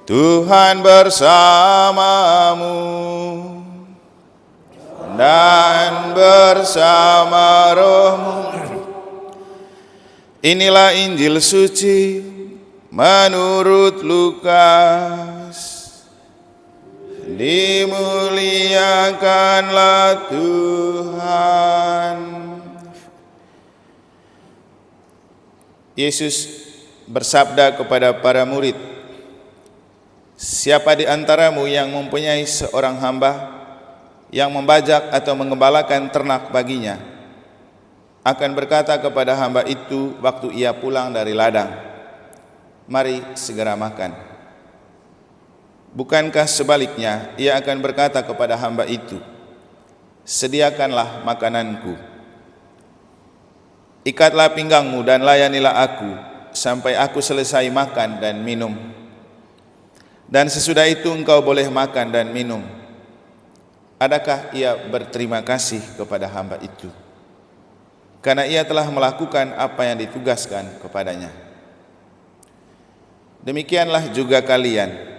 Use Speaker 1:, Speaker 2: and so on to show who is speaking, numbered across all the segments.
Speaker 1: Tuhan bersamamu dan bersama rohmu. Inilah Injil suci menurut Lukas. Dimuliakanlah Tuhan. Yesus bersabda kepada para murid, siapa di antaramu yang mempunyai seorang hamba yang membajak atau menggembalakan ternak baginya, akan berkata kepada hamba itu waktu ia pulang dari ladang, mari segera makan. Bukankah sebaliknya ia akan berkata kepada hamba itu, sediakanlah makananku, ikatlah pinggangmu dan layanilah aku sampai aku selesai makan dan minum. Dan sesudah itu engkau boleh makan dan minum. Adakah ia berterima kasih kepada hamba itu? Karena ia telah melakukan apa yang ditugaskan kepadanya. Demikianlah juga kalian.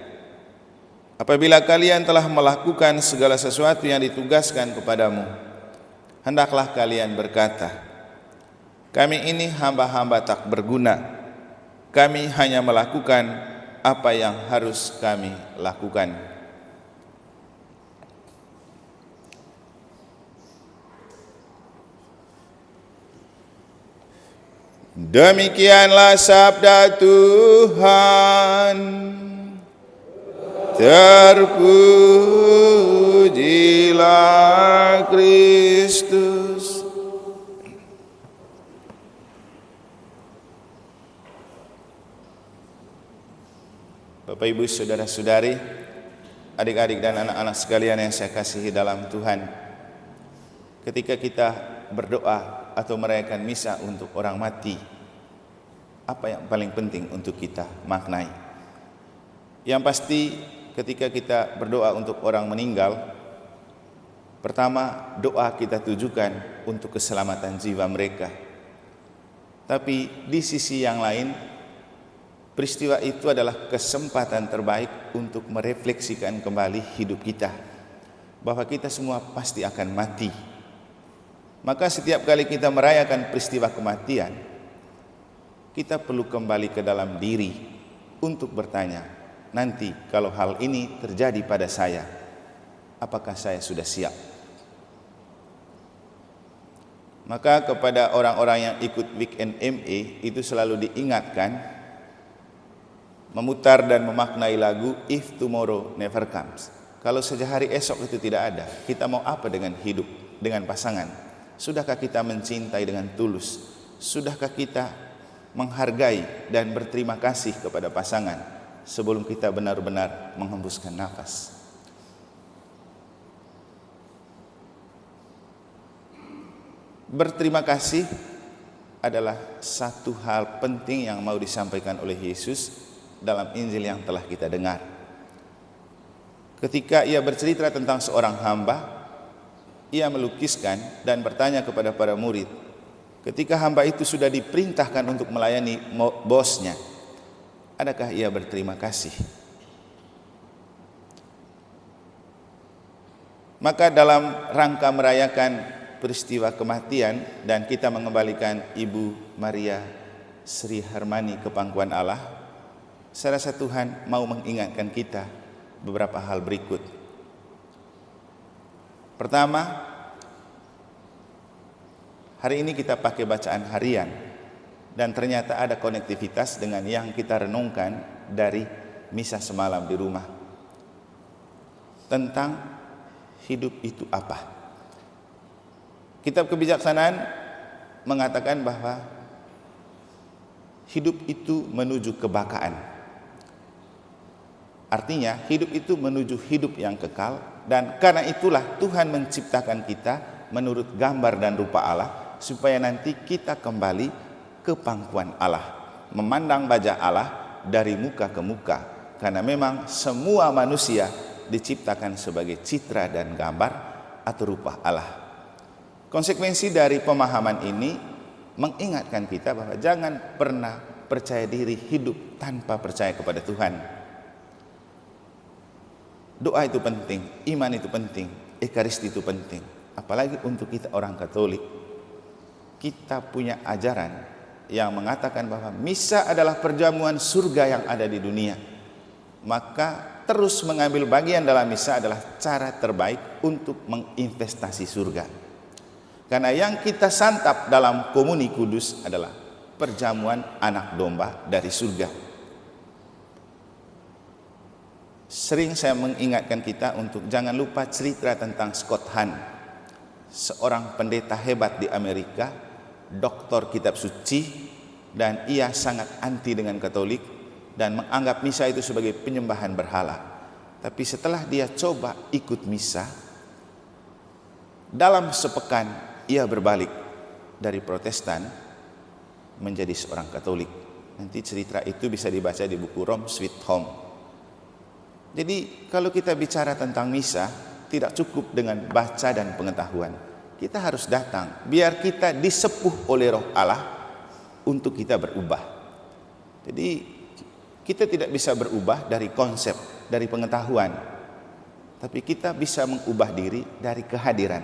Speaker 1: Apabila kalian telah melakukan segala sesuatu yang ditugaskan kepadamu, hendaklah kalian berkata, kami ini hamba-hamba tak berguna. Kami hanya melakukan apa yang harus kami lakukan. Demikianlah sabda Tuhan. Terpujilah Kristus. Bapak, Ibu, saudara-saudari, adik-adik dan anak-anak sekalian yang saya kasihi dalam Tuhan, ketika kita berdoa atau merayakan misa untuk orang mati, apa yang paling penting untuk kita maknai? Yang pasti ketika kita berdoa untuk orang meninggal, pertama doa kita tujukan untuk keselamatan jiwa mereka. Tapi di sisi yang lain, peristiwa itu adalah kesempatan terbaik untuk merefleksikan kembali hidup kita, bahwa kita semua pasti akan mati. Maka setiap kali kita merayakan peristiwa kematian, kita perlu kembali ke dalam diri untuk bertanya, nanti kalau hal ini terjadi pada saya, apakah saya sudah siap? Maka kepada orang-orang yang ikut Weekend MA itu selalu diingatkan memutar dan memaknai lagu If Tomorrow Never Comes. Kalau saja hari esok itu tidak ada, kita mau apa dengan hidup, dengan pasangan? Sudahkah kita mencintai dengan tulus? Sudahkah kita menghargai dan berterima kasih kepada pasangan sebelum kita benar-benar menghembuskan nafas? Berterima kasih adalah satu hal penting yang mau disampaikan oleh Yesus dalam Injil yang telah kita dengar. Ketika ia bercerita tentang seorang hamba, ia melukiskan dan bertanya kepada para murid, ketika hamba itu sudah diperintahkan untuk melayani bosnya, adakah ia berterima kasih? Maka dalam rangka merayakan peristiwa kematian dan kita mengembalikan Ibu Maria Sri Harmani ke pangkuan Allah, saya rasa Tuhan mau mengingatkan kita beberapa hal berikut. Pertama, hari ini kita pakai bacaan harian dan ternyata ada konektivitas dengan yang kita renungkan dari misa semalam di rumah tentang hidup itu apa. Kitab Kebijaksanaan mengatakan bahwa hidup itu menuju kebakaan. Artinya hidup itu menuju hidup yang kekal, dan karena itulah Tuhan menciptakan kita menurut gambar dan rupa Allah supaya nanti kita kembali ke pangkuan Allah, memandang wajah Allah dari muka ke muka, karena memang semua manusia diciptakan sebagai citra dan gambar atau rupa Allah. Konsekuensi dari pemahaman ini mengingatkan kita bahwa jangan pernah percaya diri hidup tanpa percaya kepada Tuhan. Doa itu penting, iman itu penting, ekaristi itu penting. Apalagi untuk kita orang Katolik, kita punya ajaran yang mengatakan bahwa misa adalah perjamuan surga yang ada di dunia. Maka terus mengambil bagian dalam misa adalah cara terbaik untuk menginvestasi surga. Karena yang kita santap dalam komuni kudus adalah perjamuan anak domba dari surga. Sering saya mengingatkan kita untuk jangan lupa cerita tentang Scott Hahn, seorang pendeta hebat di Amerika, doktor kitab suci, dan ia sangat anti dengan Katolik dan menganggap misa itu sebagai penyembahan berhala. Tapi setelah dia coba ikut misa, dalam sepekan ia berbalik dari Protestan menjadi seorang Katolik. Nanti cerita itu bisa dibaca di buku Rome Sweet Home. Jadi kalau kita bicara tentang misa, tidak cukup dengan baca dan pengetahuan. Kita harus datang, biar kita disepuh oleh Roh Allah untuk kita berubah. Jadi kita tidak bisa berubah dari konsep, dari pengetahuan, tapi kita bisa mengubah diri dari kehadiran.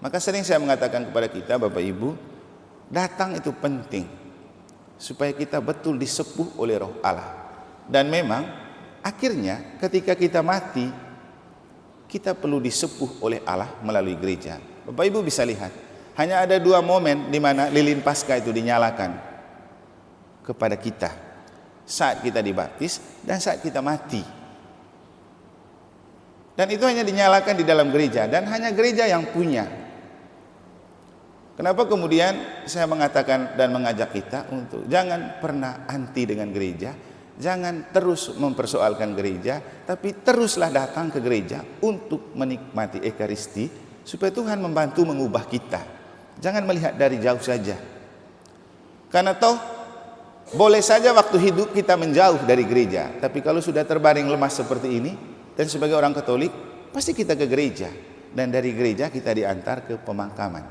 Speaker 1: Maka sering saya mengatakan kepada kita, Bapak Ibu, datang itu penting supaya kita betul disepuh oleh Roh Allah. Dan memang akhirnya ketika kita mati, kita perlu disepuh oleh Allah melalui gereja. Bapak Ibu bisa lihat, hanya ada 2 momen di mana lilin Paskah itu dinyalakan kepada kita. Saat kita dibaptis dan saat kita mati. Dan itu hanya dinyalakan di dalam gereja dan hanya gereja yang punya. Kenapa kemudian saya mengatakan dan mengajak kita untuk jangan pernah anti dengan gereja. Jangan terus mempersoalkan gereja, tapi teruslah datang ke gereja untuk menikmati ekaristi supaya Tuhan membantu mengubah kita. Jangan melihat dari jauh saja. Karena toh boleh saja waktu hidup kita menjauh dari gereja, tapi kalau sudah terbaring lemas seperti ini dan sebagai orang Katolik, pasti kita ke gereja dan dari gereja kita diantar ke pemakaman.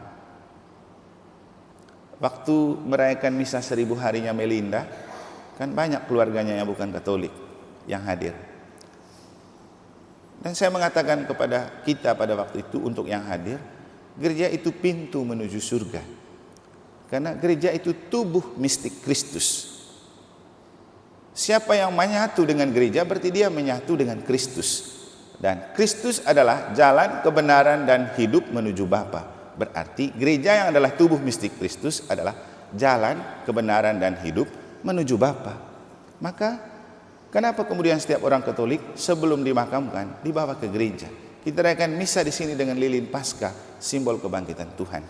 Speaker 1: Waktu merayakan misa 1000 harinya Melinda, kan banyak keluarganya yang bukan Katolik yang hadir. Dan saya mengatakan kepada kita pada waktu itu untuk yang hadir, gereja itu pintu menuju surga. Karena gereja itu tubuh mistik Kristus. Siapa yang menyatu dengan gereja berarti dia menyatu dengan Kristus. Dan Kristus adalah jalan, kebenaran, dan hidup menuju Bapa. Berarti gereja yang adalah tubuh mistik Kristus adalah jalan, kebenaran, dan hidup menuju Bapa. Maka kenapa kemudian setiap orang Katolik sebelum dimakamkan dibawa ke gereja? Kita rayakan misa di sini dengan lilin Paskah, simbol kebangkitan Tuhan.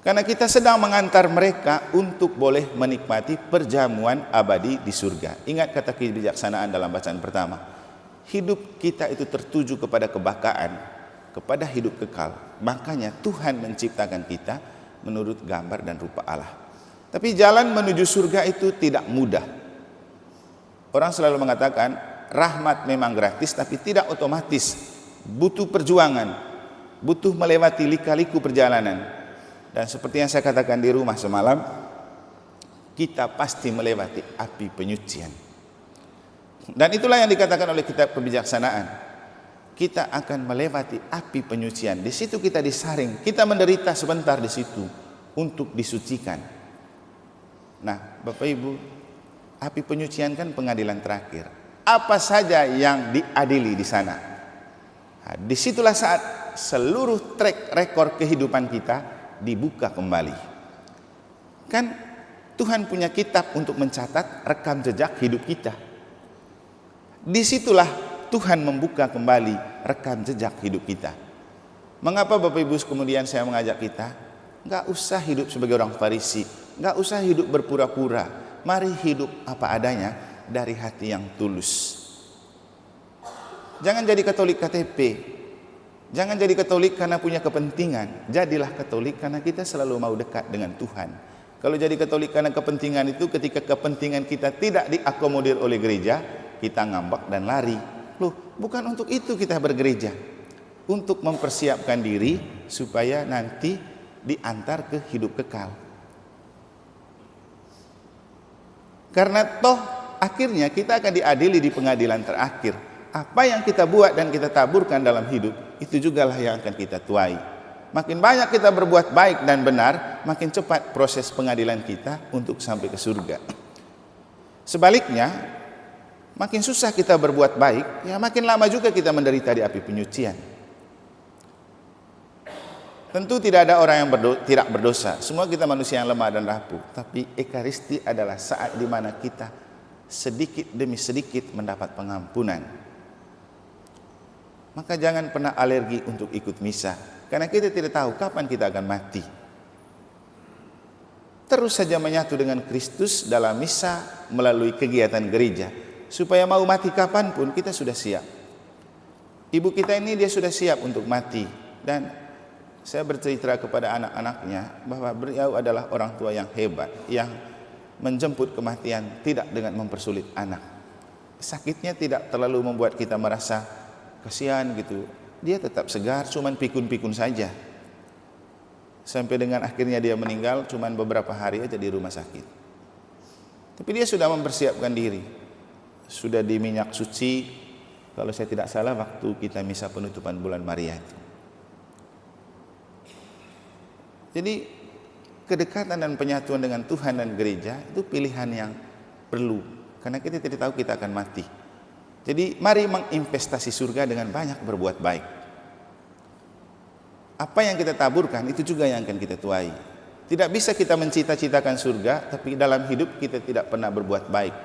Speaker 1: Karena kita sedang mengantar mereka untuk boleh menikmati perjamuan abadi di surga. Ingat kata kebijaksanaan dalam bacaan pertama. Hidup kita itu tertuju kepada kebakaan, kepada hidup kekal. Makanya Tuhan menciptakan kita menurut gambar dan rupa Allah. Tapi jalan menuju surga itu tidak mudah. Orang selalu mengatakan rahmat memang gratis tapi tidak otomatis. Butuh perjuangan, butuh melewati lika-liku perjalanan. Dan seperti yang saya katakan di rumah semalam, kita pasti melewati api penyucian. Dan itulah yang dikatakan oleh kitab kebijaksanaan. Kita akan melewati api penyucian. Di situ kita disaring, kita menderita sebentar di situ untuk disucikan. Nah, Bapak Ibu, api penyucian kan pengadilan terakhir. Apa saja yang diadili di sana? Nah, disitulah saat seluruh track rekor kehidupan kita dibuka kembali. Kan Tuhan punya kitab untuk mencatat rekam jejak hidup kita. Disitulah Tuhan membuka kembali rekam jejak hidup kita. Mengapa Bapak Ibu kemudian saya mengajak kita? Enggak usah hidup sebagai orang Farisi, enggak usah hidup berpura-pura. Mari hidup apa adanya dari hati yang tulus. Jangan jadi Katolik KTP. Jangan jadi Katolik karena punya kepentingan. Jadilah Katolik karena kita selalu mau dekat dengan Tuhan. Kalau jadi Katolik karena kepentingan itu, ketika kepentingan kita tidak diakomodir oleh gereja, kita ngambek dan lari. Loh, bukan untuk itu kita bergereja. Untuk mempersiapkan diri supaya nanti diantar ke hidup kekal. Karena toh akhirnya kita akan diadili di pengadilan terakhir. apa yang kita buat dan kita taburkan dalam hidup, itu jugalah yang akan kita tuai. Makin banyak kita berbuat baik dan benar, makin cepat proses pengadilan kita untuk sampai ke surga. Sebaliknya, makin susah kita berbuat baik, ya makin lama juga kita menderita di api penyucian. Tentu tidak ada orang yang tidak berdosa. Semua kita manusia yang lemah dan rapuh. Tapi Ekaristi adalah saat di mana kita sedikit demi sedikit mendapat pengampunan. Maka jangan pernah alergi untuk ikut misa, karena kita tidak tahu kapan kita akan mati. Terus saja menyatu dengan Kristus dalam misa melalui kegiatan gereja, supaya mau mati kapanpun kita sudah siap. Ibu kita ini dia sudah siap untuk mati, dan saya bercerita kepada anak-anaknya bahwa beliau adalah orang tua yang hebat, yang menjemput kematian tidak dengan mempersulit anak. Sakitnya tidak terlalu membuat kita merasa kasihan gitu. Dia tetap segar, cuman pikun-pikun saja. Sampai dengan akhirnya dia meninggal cuman beberapa hari aja di rumah sakit. Tapi dia sudah mempersiapkan diri. Sudah diminyak suci, kalau saya tidak salah waktu kita misa penutupan bulan Maria itu. Jadi kedekatan dan penyatuan dengan Tuhan dan gereja itu pilihan yang perlu, karena kita tidak tahu kita akan mati. Jadi mari menginvestasi surga dengan banyak berbuat baik. Apa yang kita taburkan itu juga yang akan kita tuai. Tidak bisa kita mencita-citakan surga tapi dalam hidup kita tidak pernah berbuat baik.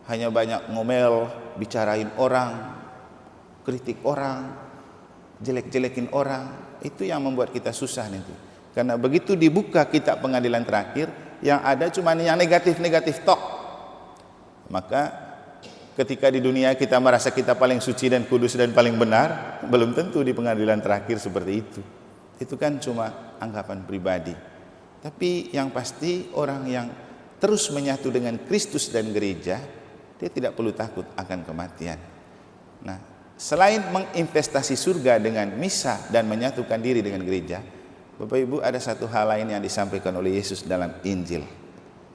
Speaker 1: Hanya banyak ngomel, bicarain orang, kritik orang, jelek-jelekin orang. Itu yang membuat kita susah nanti. Karena begitu dibuka kitab pengadilan terakhir, yang ada cuma yang negatif-negatif tok. Maka ketika di dunia kita merasa kita paling suci dan kudus dan paling benar, belum tentu di pengadilan terakhir seperti itu. Itu kan cuma anggapan pribadi. Tapi yang pasti orang yang terus menyatu dengan Kristus dan gereja, dia tidak perlu takut akan kematian. Nah, selain menginvestasi surga dengan misa dan menyatukan diri dengan gereja, Bapak Ibu, ada satu hal lain yang disampaikan oleh Yesus dalam Injil.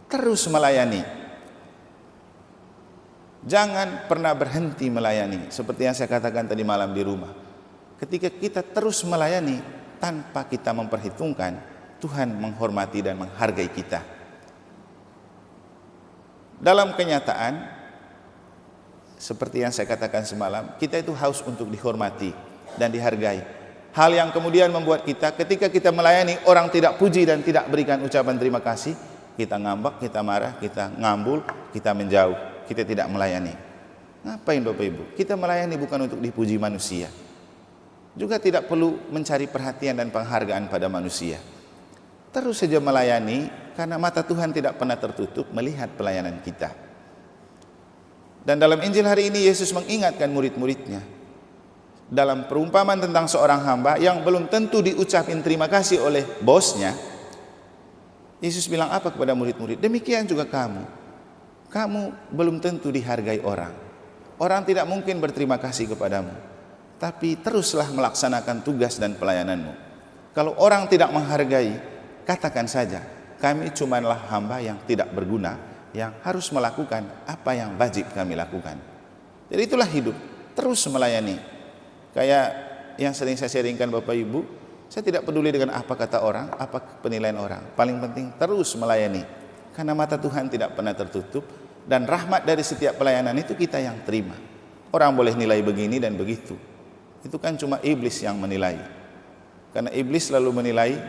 Speaker 1: Terus melayani. Jangan pernah berhenti melayani. Seperti yang saya katakan tadi malam di rumah. Ketika kita terus melayani tanpa kita memperhitungkan, Tuhan menghormati dan menghargai kita. Dalam kenyataan, seperti yang saya katakan semalam, kita itu haus untuk dihormati dan dihargai. Hal yang kemudian membuat kita ketika kita melayani orang tidak puji dan tidak berikan ucapan terima kasih, kita ngambek, kita marah, kita ngambul, kita menjauh. Kita tidak melayani. Ngapain Bapak Ibu? Kita melayani bukan untuk dipuji manusia. Juga tidak perlu mencari perhatian dan penghargaan pada manusia. Terus saja melayani karena mata Tuhan tidak pernah tertutup melihat pelayanan kita. Dan dalam Injil hari ini Yesus mengingatkan murid-muridnya dalam perumpamaan tentang seorang hamba yang belum tentu diucapin terima kasih oleh bosnya. Yesus bilang apa kepada murid-murid? Demikian juga kamu. Kamu belum tentu dihargai orang. Orang tidak mungkin berterima kasih kepadamu. Tapi teruslah melaksanakan tugas dan pelayananmu. Kalau orang tidak menghargai, katakan saja, kami cumanlah hamba yang tidak berguna, yang harus melakukan apa yang wajib kami lakukan. Jadi itulah hidup, terus melayani. Kayak yang sering saya sharingkan Bapak Ibu, saya tidak peduli dengan apa kata orang, apa penilaian orang. Paling penting terus melayani. Karena mata Tuhan tidak pernah tertutup dan rahmat dari setiap pelayanan itu kita yang terima. Orang boleh nilai begini dan begitu. Itu kan cuma iblis yang menilai. Karena iblis selalu menilai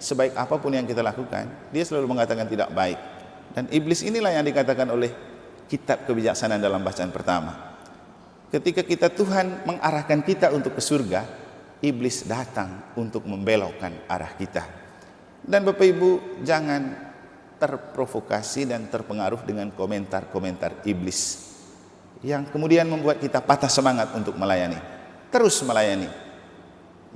Speaker 1: sebaik apapun yang kita lakukan, dia selalu mengatakan tidak baik. Dan iblis inilah yang dikatakan oleh kitab kebijaksanaan dalam bacaan pertama. Ketika kita Tuhan mengarahkan kita untuk ke surga, iblis datang untuk membelokkan arah kita. Dan Bapak Ibu, jangan terprovokasi dan terpengaruh dengan komentar-komentar iblis yang kemudian membuat kita patah semangat untuk melayani. Terus melayani.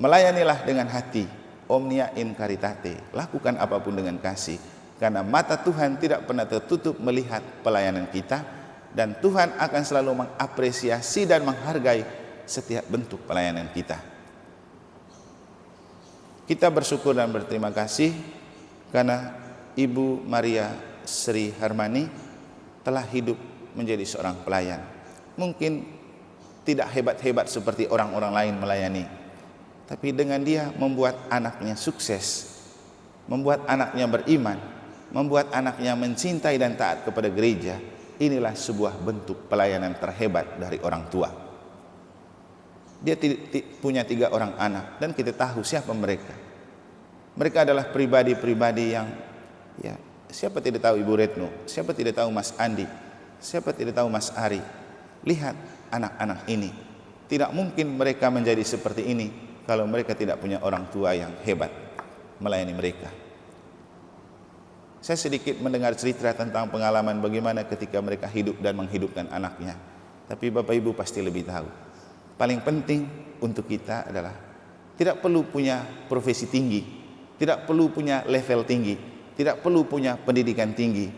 Speaker 1: Melayanilah dengan hati, omnia in caritate. Lakukan apapun dengan kasih, karena mata Tuhan tidak pernah tertutup melihat pelayanan kita, dan Tuhan akan selalu mengapresiasi dan menghargai setiap bentuk pelayanan kita. Kita bersyukur dan berterima kasih karena Ibu Maria Sri Harmani telah hidup menjadi seorang pelayan. mungkin tidak hebat-hebat seperti orang-orang lain melayani, tapi dengan dia membuat anaknya sukses, membuat anaknya beriman, membuat anaknya mencintai dan taat kepada gereja. Inilah sebuah bentuk pelayanan terhebat dari orang tua. Dia punya 3 orang anak, dan kita tahu siapa mereka. Mereka adalah pribadi-pribadi yang, ya, siapa tidak tahu Ibu Retno, siapa tidak tahu Mas Andi, siapa tidak tahu Mas Ari. Lihat anak-anak ini. Tidak mungkin mereka menjadi seperti ini kalau mereka tidak punya orang tua yang hebat melayani mereka. Saya sedikit mendengar cerita tentang pengalaman bagaimana ketika mereka hidup dan menghidupkan anaknya. Tapi Bapak Ibu pasti lebih tahu. Paling penting untuk kita adalah tidak perlu punya profesi tinggi, tidak perlu punya level tinggi, tidak perlu punya pendidikan tinggi.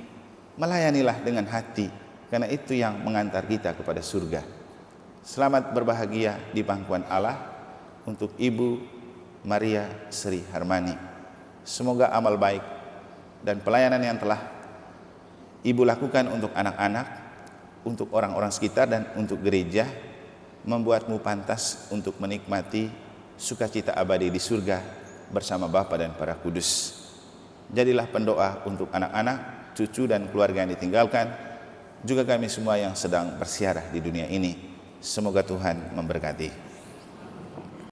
Speaker 1: Melayanilah dengan hati, karena itu yang mengantar kita kepada surga. Selamat berbahagia di pangkuan Allah untuk Ibu Maria Sri Harmani. Semoga amal baik dan pelayanan yang telah Ibu lakukan untuk anak-anak, untuk orang-orang sekitar, dan untuk gereja membuatmu pantas untuk menikmati sukacita abadi di surga bersama Bapa dan para kudus. Jadilah pendoa untuk anak-anak, cucu, dan keluarga yang ditinggalkan, juga kami semua yang sedang bersiarah di dunia ini. Semoga Tuhan memberkati.